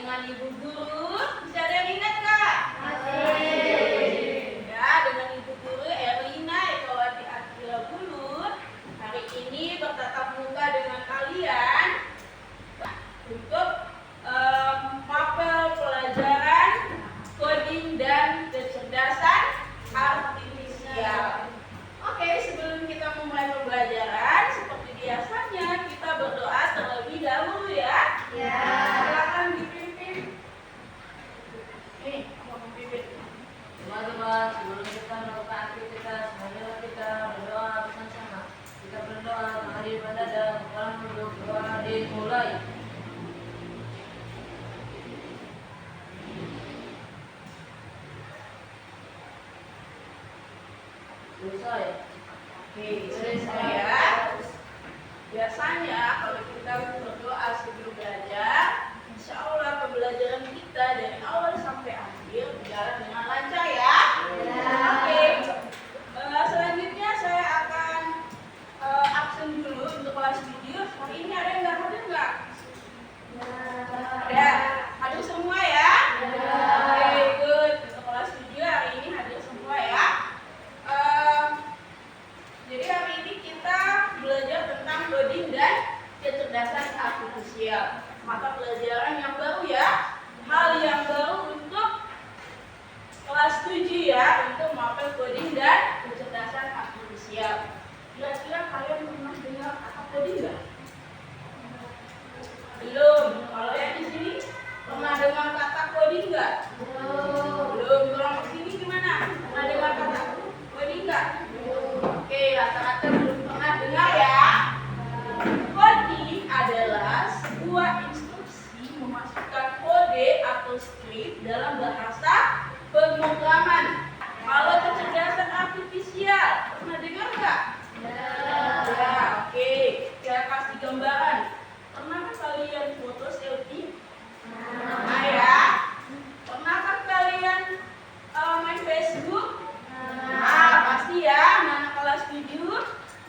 dengan Ibu Guru. Bisa ada yang ingat nggak? Masih. Ya, dengan Ibu Guru Erlina Ekawati Akila Bulut. Hari ini bertatap muka dengan kalian untuk mapel pelajaran coding dan kecerdasan artifisial. Oke, sebelum kita memulai pembelajaran, seperti biasanya kita berdoa terlebih dahulu ya. Ya. Silakan dipimpin. Nih, mau memimpin. Teman-teman, sebelum kita melakukan aktivitas, marilah kita berdoa bersama-sama. Kita berdoa menghadiri ibadah dan pulang duduk. Doa dimulai. Selesai. Oke, selesai ya. Biasanya kalau kita berdoa sebelum belajar, insya Allah pembelajaran kita dari awal sampai akhir berjalan dengan lancar ya. Oke, selanjutnya saya akan absen dulu untuk kelas video. Hari ini ada yang nggak hadir nggak? Ada, hadir semua ya? Oke, good. Untuk kelas video hari ini hadir semua ya. Jadi hari ini kita belajar tentang coding dan kecerdasan artifisial. Mata pelajaran yang baru ya, hal yang baru untuk kelas 7 ya, untuk mapel coding dan kecerdasan artifisial. Kira-kira kalian pernah dengar kata coding nggak? Belum. Kalau yang di sini pernah dengar kata coding nggak? Belum. Kalau di sini gimana? Pernah dengar kata coding nggak? Oke, rata-rata belum pernah dengar ya. Coding adalah sebuah instruksi memasukkan kode atau script dalam bahasa pemrograman. Kalau kecerdasan artifisial, pernah dengar nggak? Ya, oke. Saya kasih gambaran. Pernahkah kalian foto selfie? Nah ya. Pernahkah kalian main Facebook? Nah, pasti ya, anak kelas 7.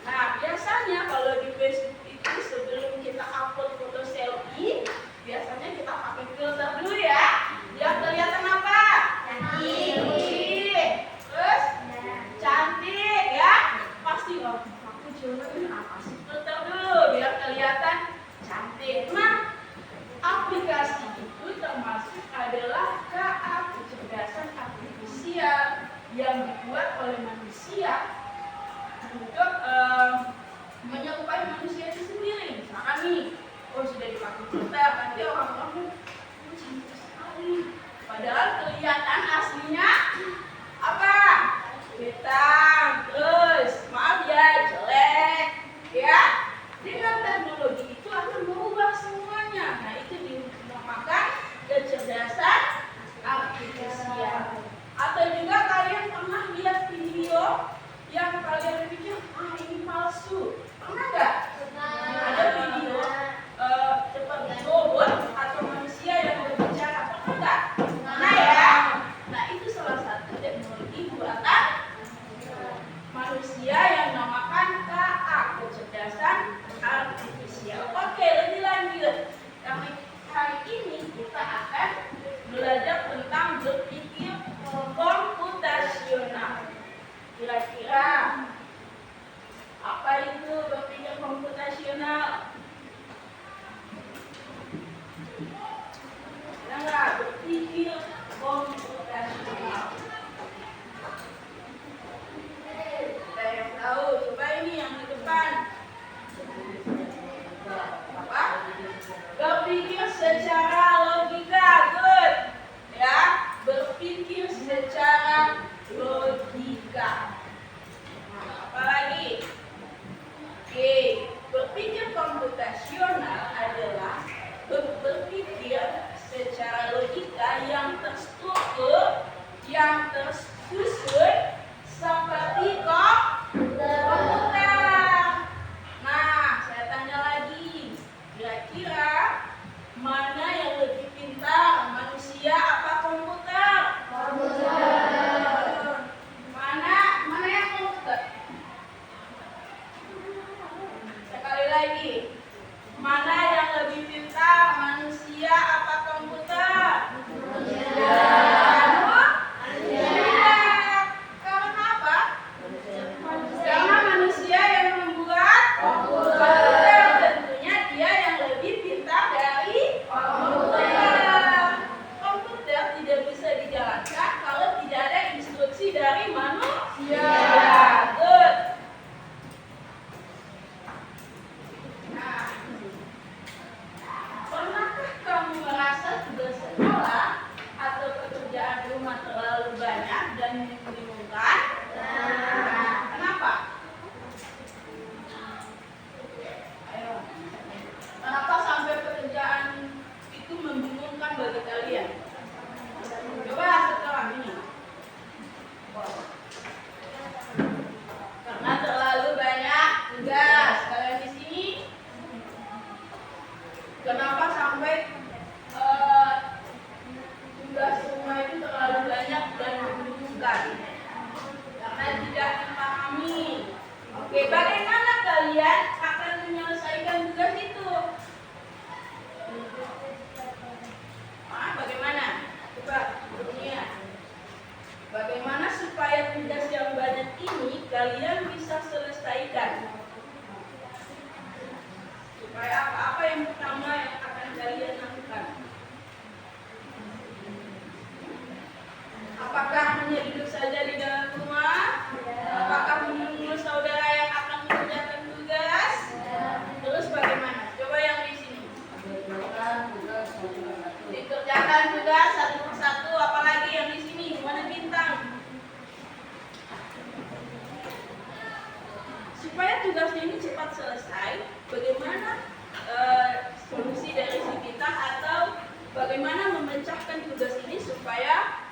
Nah, biasanya kalau di Facebook itu sebelum kita upload foto selfie, biasanya kita pakai filter dulu ya. Biar kelihatan apa? Cantik. Terus cantik ya. Pasti aku coba ini apa sih? Filter dulu biar kelihatan cantik. Nah, aplikasi itu termasuk adalah KA kecerdasan artifisial yang dibuat oleh manusia untuk menyerupai manusia itu sendiri. Misalkan nih, sudah dipakai filter, nanti orang-orang cantik sekali. Padahal kelihatan aslinya apa? Hitam, terus maaf ya, jelek, ya. Dengan teknologi itu akan merubah semuanya. Nah, itu dinamakan kecerdasan artifisial. Atau juga kalian pernah lihat video yang kalian pikir ini palsu, pernah nggak? Ada video seperti robot atau kerjakan tugas satu persatu, apalagi yang di sini, mana bintang. Supaya tugasnya ini cepat selesai, bagaimana solusi dari si bintang atau bagaimana memecahkan tugas ini supaya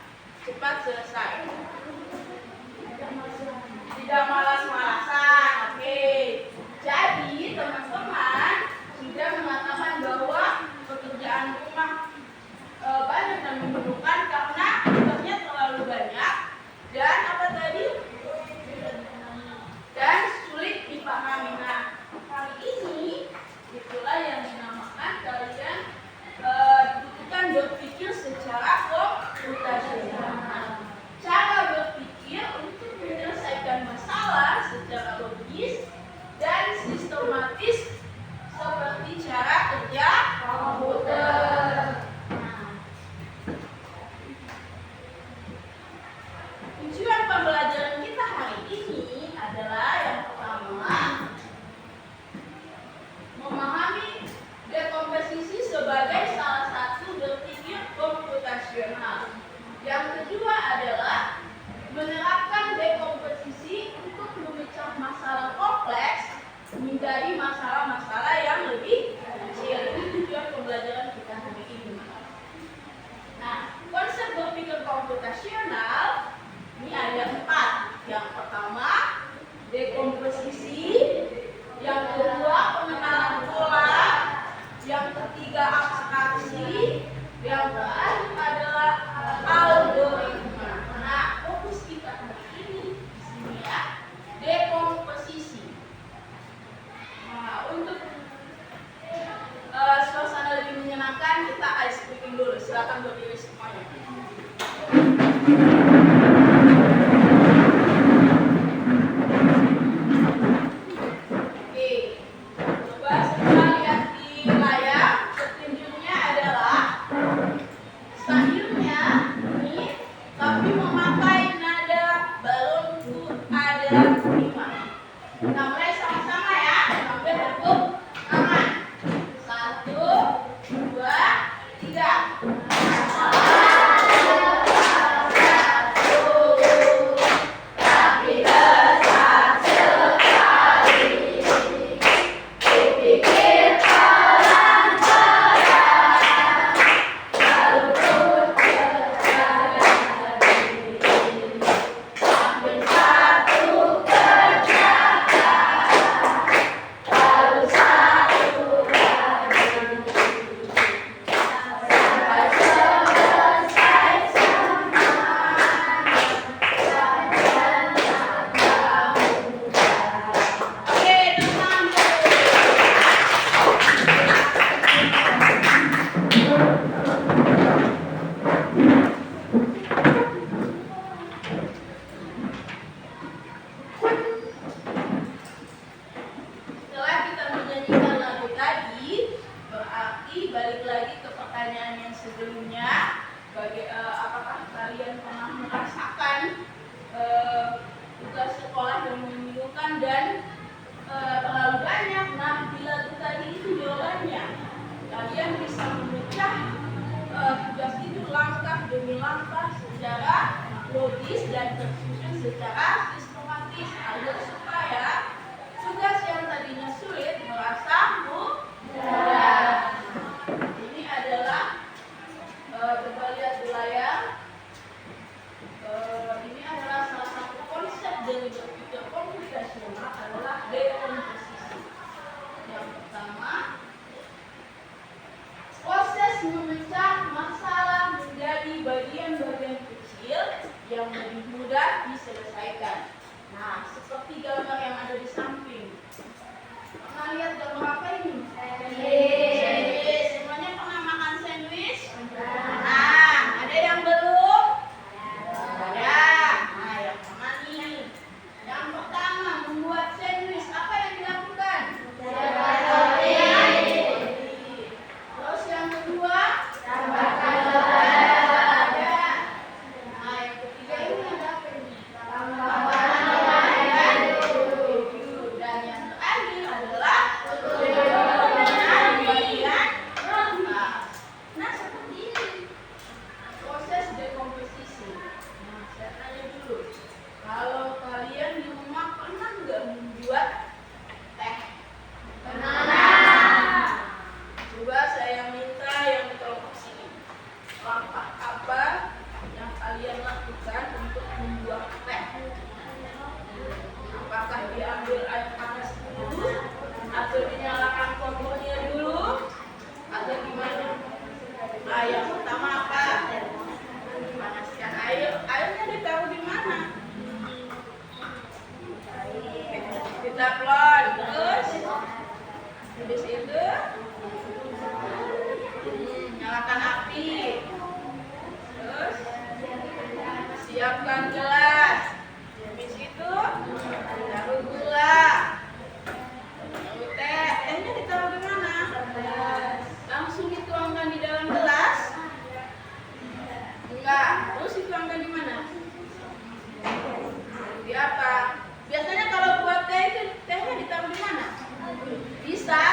cepat selesai. Tidak malas-malasan, oke. Jadi teman-teman sudah mengatakan bahwa pekerjaan rumah banyak dan membingungkan karena tugasnya terlalu banyak dan apa tadi? Dan sulit dipahami. Nah, kali ini itulah yang dinamakan kalian dibutuhkan berpikir secara komputasional. Cara berpikir untuk menyelesaikan masalah secara logis dan sistematis seperti cara kerja komputer. Tujuan pembelajaran kita hari ini adalah yang pertama, memahami dekomposisi sebagai salah satu berpikir komputasional. Yang kedua adalah menerapkan dekomposisi untuk memecah masalah kompleks menjadi masalah-masalah yang lebih kecil. Ini tujuan pembelajaran kita hari ini. Nah, konsep berpikir komputasional ini ada 4. Yang pertama, dekomposisi. Yang kedua, pengenalan pola. Yang ketiga, abstraksi. Yang terakhir adalah algoritma. Nah, fokus kita hari ini di sini ya, dekomposisi. Nah, untuk suasana lebih menyenangkan, kita ice breaking dulu. Silakan berdiri semuanya. Apakah kalian pernah merasakan tugas sekolah yang membingungkan dan terlalu banyak? Nah, bila tadi itu jawabannya, kalian bisa memecah tugas itu langkah demi langkah secara logis dan tersusun secara sistematis agar supaya tugas yang tadinya sulit merasa mudah. Ini adalah coba lihat di layar. Ini adalah salah satu konsep dari berpikir komputasional adalah dekomposisi. Yang pertama, proses memecah masalah menjadi bagian-bagian kecil yang lebih mudah diselesaikan. Nah, seperti dalam teflon. Terus habis itu nyalakan api. Terus siapkan gelas. Habis itu taruh gula. Taruh teh. Tehnya ditaruh di mana? Langsung dituangkan di dalam gelas? Enggak. Terus dituangkan di mana? Di apa? Biasanya kalau buat teh itu tehnya ditaruh di mana? Bisa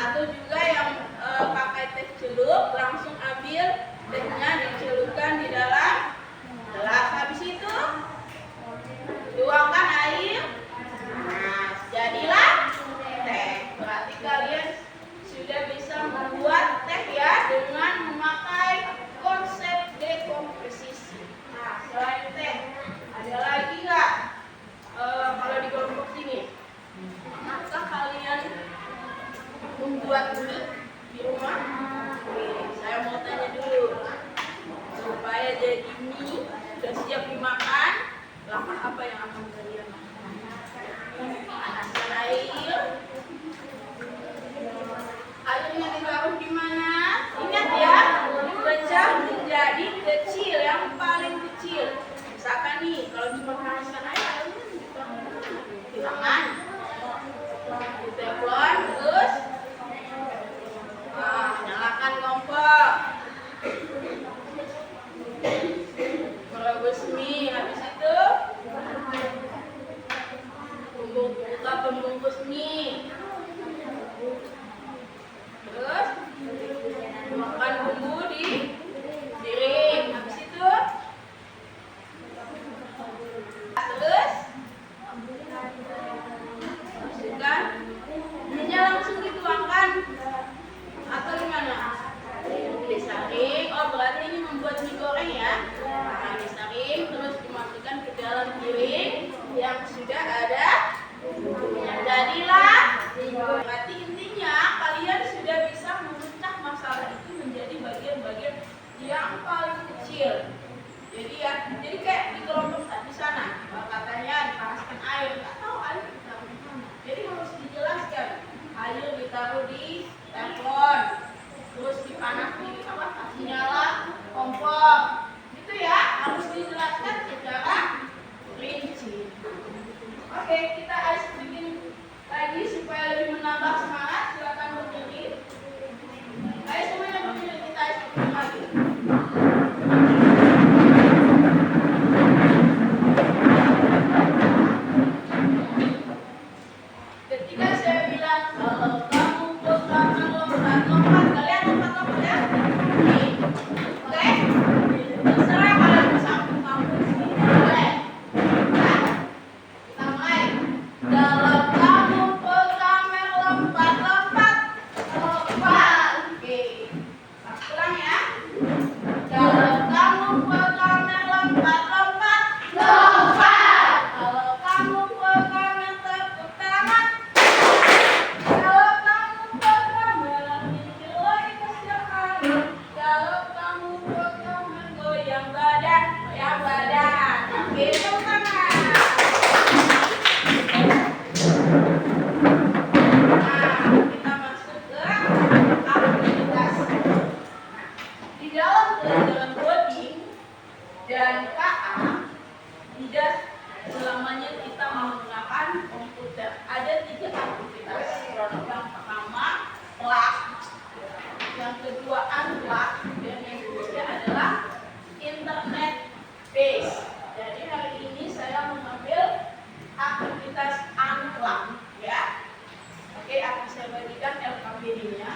atau juga yang pakai teh celup langsung ambil tehnya dicelupkan di dalam gelas. Habis itu tuangkan air. Nah, jadilah teh. Berarti kalian sudah bisa membuat teh ya dengan memakai konsep dekomposisi. Nah, selain teh ada lagi nggak? Kalau di kelompok sini, apakah kalian membuat mie di rumah? Saya mau tanya dulu, supaya jadi mie sudah siap dimakan, langkah apa yang akan kalian lakukan? Panaskan air. Airnya ditaruh di mana? Ingat ya, pecah menjadi kecil, yang paling kecil. Misalkan nih, kalau cuma panaskan air, airnya ditaruh di tangan, di teflon, terus nyalakan kompor, merebus mie. Habis itu buka pembungkus mie. Terus makan bumbu di piring. Habis itu masukkan minyak, langsung dituangkan atau gimana? Disaring. Oh, berarti ini membuat mie goreng ya. Nah, disaring terus dimasukkan ke dalam piring yang sudah ada bumbunya. Jadilah. Berarti intinya kalian sudah bisa memecah masalah itu menjadi bagian-bagian yang paling kecil. Jadi ya, jadi kayak di kelompok di sana, katanya dipanaskan air, nggak tahu air ditaruh di mana. Jadi harus dijelaskan, air ditaruh di teflon, terus dipanas di apa? Kasih nyala kompor, gitu ya, harus dijelaskan secara rinci. Oke, kita ice bikin lagi supaya lebih menambah semangat. Silakan berdiri. Ayo semuanya berdiri, kita ice bikin lagi. Ketika saya bilang kalau kamu berangkat lompat, kalian lompat ya? Oke? Terserah kalian bersama kamu sini. Boleh? Nah, kita mulai. Kalau kamu berangkat lompat. Oke. Ulang ya. Kalau kamu berangkat lompat. Kalau kamu berangkat tepuk tangan. Kalau kamu berangkat ikut-ikutan. Kalau kamu berangkat goyang badan. Oke, tepuk tangan. Nah, kita masuk ke aktivitas. Di dalam pelajaran coding dan KA tidak selamanya kita menggunakan komputer. Ada 3 aktivitas. Yang pertama plug, yang kedua unplug, dan yang ketiga adalah internet base. Jadi hari ini saya mengambil aktivitas unplug ya. Oke, akan saya bagikan LKPD-nya.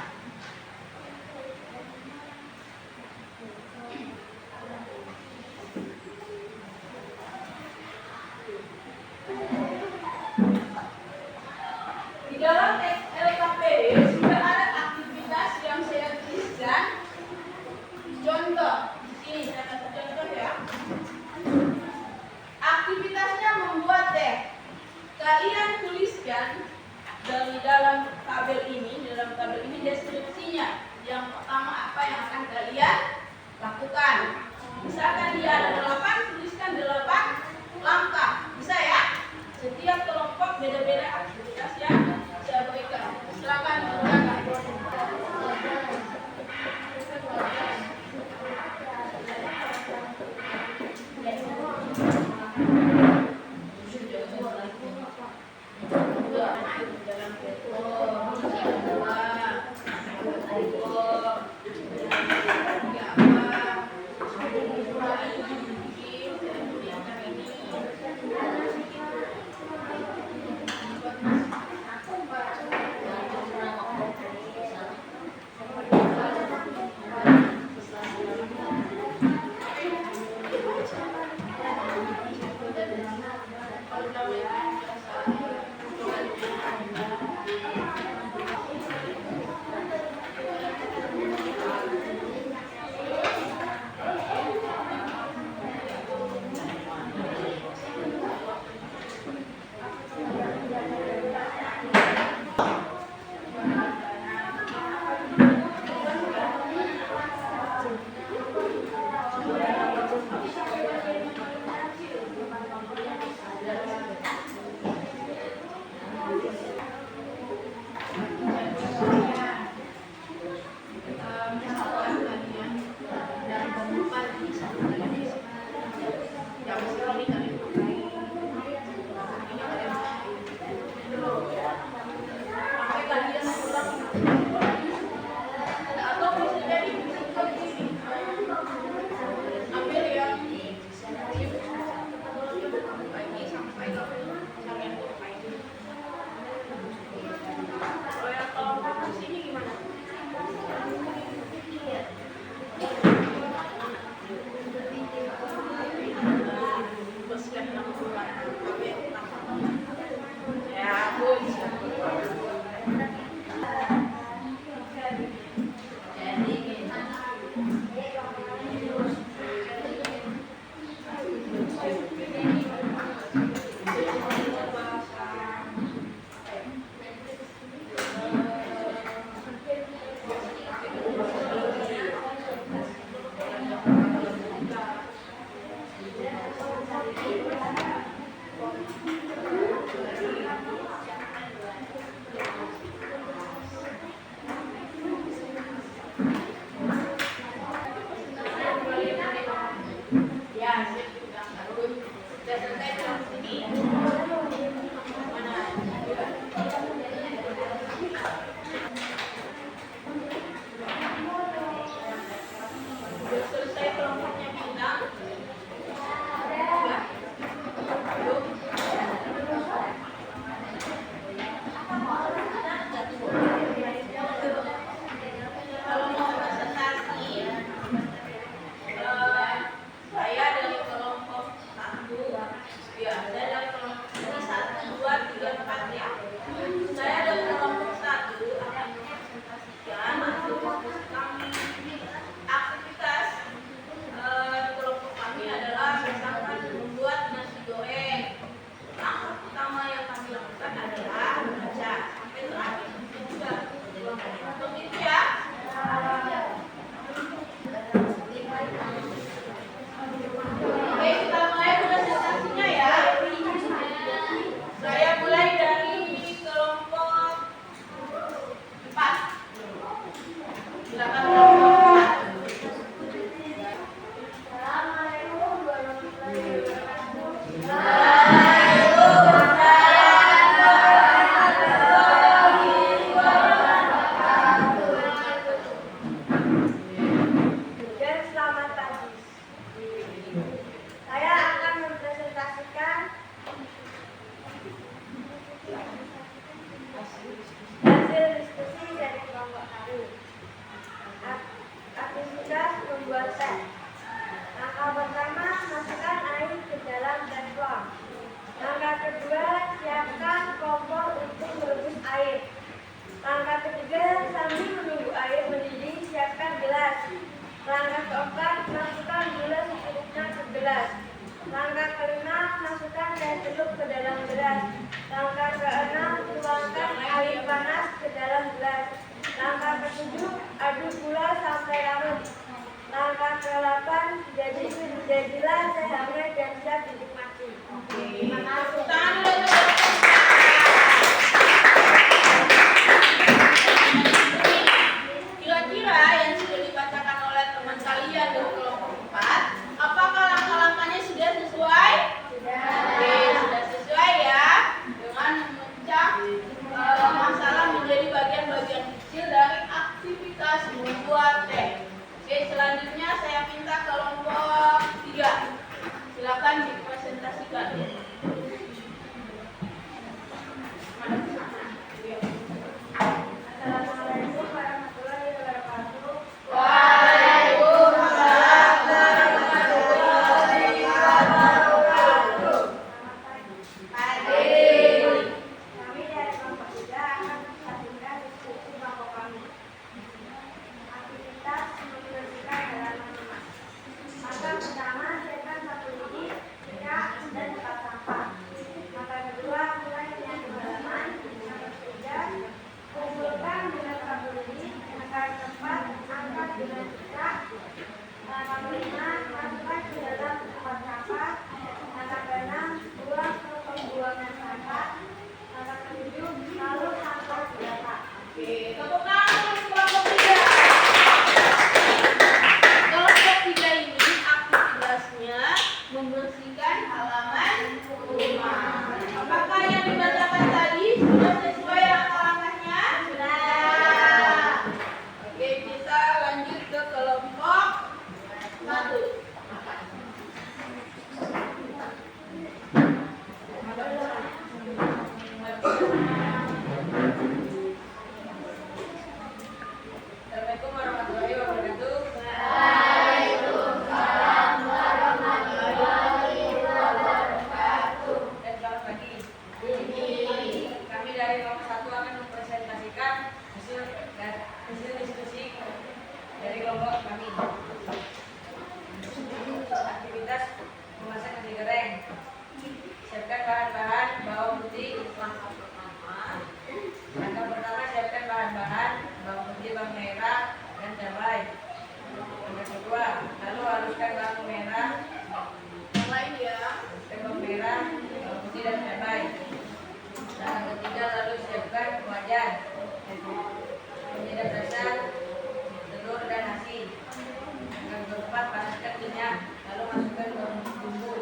Di dalam LKPD sudah ada aktivitas yang saya tuliskan. Contoh, di sini saya kasih contoh ya. Aktivitasnya membuat teh. Kalian tuliskan dari dalam tabel ini deskripsinya. Yang pertama apa yang akan kalian lakukan. Misalkan dia ada 8, tuliskan 8 langkah. Bisa ya? Setiap kelompok beda-beda aktivitas yang saya berikan. Silakan menggunakan. Langkah kelima, masukkan teh jeruk ke dalam gelas. Langkah keenam, tuangkan air panas ke dalam gelas. Langkah ketujuh, aduk gula sampai larut. Langkah ke-8, jadilah teh hangat dan siap dinikmati. Terima kasih. Langkah kelima, masukkan ke dalam tempat sampah. Langkah keenam, buang ke pembuangan sampah. Langkah ketujuh, taruh sampah di belakang. Oke, tepuk tangan untuk kelompok 3. Kelompok 3 ini aktivitasnya membersihkan halaman rumah. Apakah yang dibacakan tadi sudah sesuai langkah-langkahnya? Sudah. Oke, kita lanjut ke kelompok 1. Assalamualaikum warahmatullahi wabarakatuh. Dan selamat pagi. Kami dari kelompok 1 akan mempresentasikan hasil diskusi dari kelompok kami. Aktivitas memasak nasi goreng. Siapkan bahan-bahan bawang putih. Langkah pertama, siapkan bahan-bahan bawang putih, bawang merah, dan cabai. Langkah kedua, lalu haluskan bawang merah. Yang lain ya. Haluskan bawang merah, bawang putih, dan cabai. Langkah ketiga, lalu siapkan wajan. Penyedap rasa, telur, dan nasi. Langkah keempat, panaskan minyak, lalu masukkan bumbu.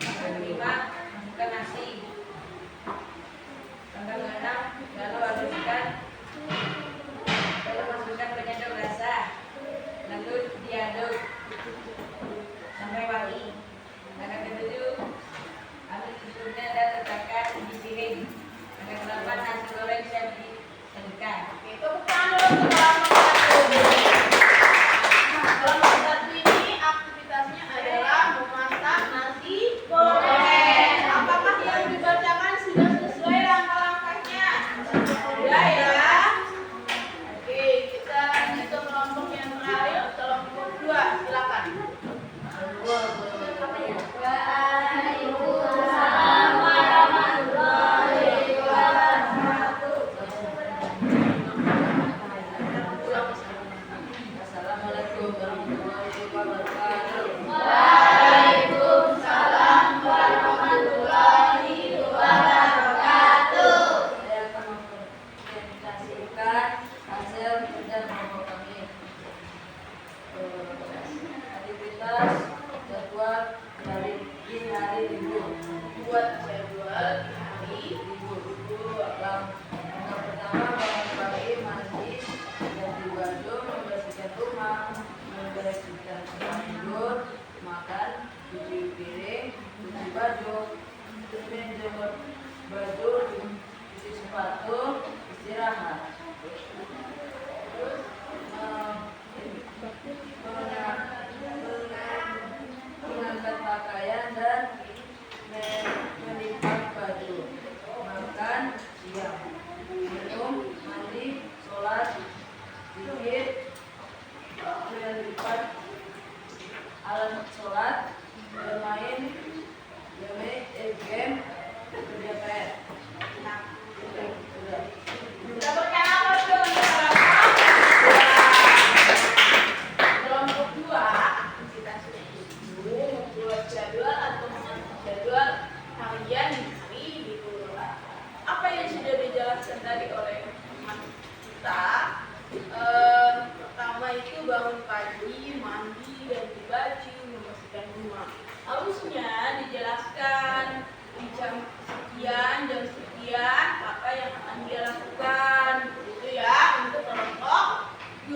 Langkah kelima, masukkan nasi. Langkah keenam, lalu haluskan, lalu masukkan penyedap rasa, lalu diaduk sampai wangi. Langkah ketujuh, ambil susunya dan letakkan di piring. Langkah kedelapan, nasi goreng siap disajikan. Oke, tepuk tangan dulu untuk kelompok 1. Nah, kelompok 1 ini aktivitasnya adalah memasak nasi goreng. Apakah yang dibacakan sudah sesuai langkah-langkahnya? Sudah ya. Oke, kita lanjut ke kelompok yang terakhir, kelompok 2. Silakan. Assalamualaikum warahmatullahi wabarakatuh. Waalaikumsalam warahmatullahi wabarakatuh. Saya akan mempresentasikan hasil kerja kelompok kami. Aktivitas jadwal dari di hari libur. Buat jadwal hari Libur. Langkah pertama, bangun pagi, mandi, ganti baju, membersihkan rumah, membersihkan tempat tidur, makan, cuci piring, cuci baju, menjemur baju, cuci sepatu, istirahat. Terus mengangkat pakaian dan melipat baju, makan siang, minum, mandi, sholat, zikir, melipat alat sholat, bermain, game, kerja PR. Nah, sudah. Dapatkan apa tuh untuk kelompok 2? Aktivitasnya itu membuat jadwal atau mengatur jadwal harian di hari libur. Apa yang sudah dijelaskan tadi oleh teman kita? Pertama itu bangun pagi, mandi, ganti baju, membersihkan rumah. Harusnya dijelaskan di jam sekian, jam sekian apa yang akan dia lakukan, gitu ya, untuk kelompok 2.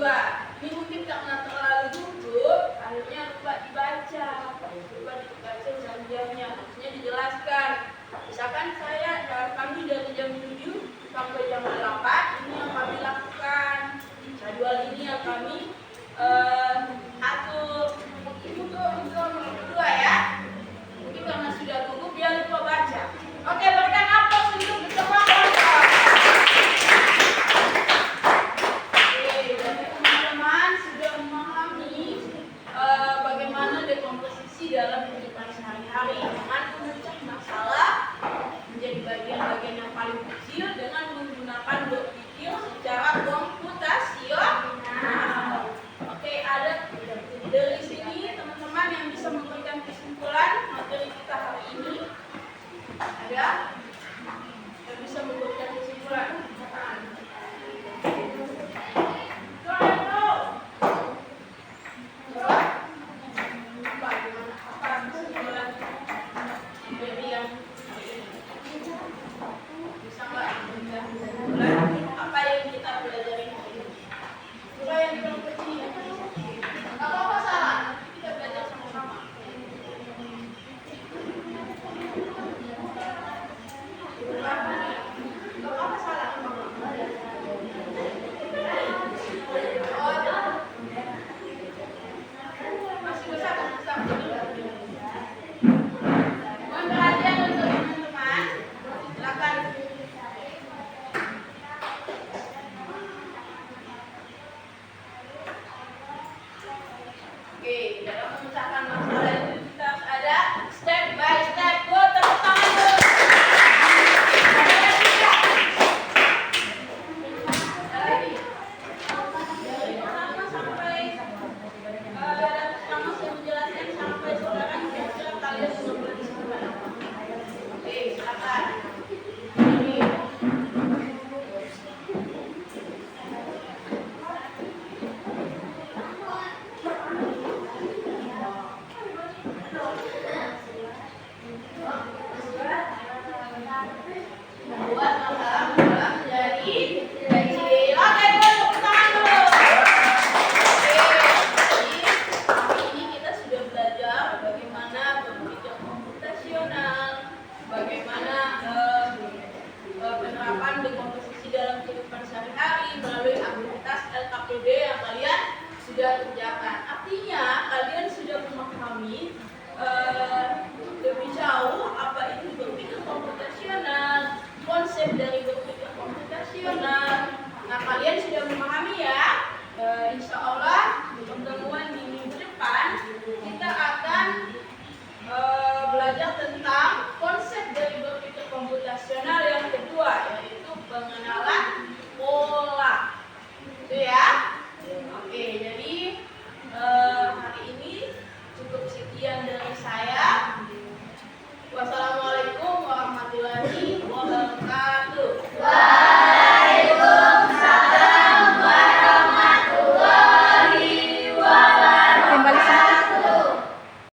Ini mungkin karena terlalu gugup, akhirnya lupa dibaca jam-jamnya. Harusnya dijelaskan. Misalkan kami dari jam 7 sampai jam 8 ini yang kami lakukan. Jadwal ini yang kami atur. Mungkin untuk kelompok 2 ya. Mungkin karena sudah gugup dia lupa baca. Oke, berikan aplaus untuk semua kelompok. Oke, jadi teman-teman sudah memahami bagaimana dekomposisi dalam kehidupan sehari-hari dengan memecah masalah menjadi bagian-bagian yang paling kecil dengan menggunakan berpikir secara komputasional. Oke, Oke, dalam memecahkan masalah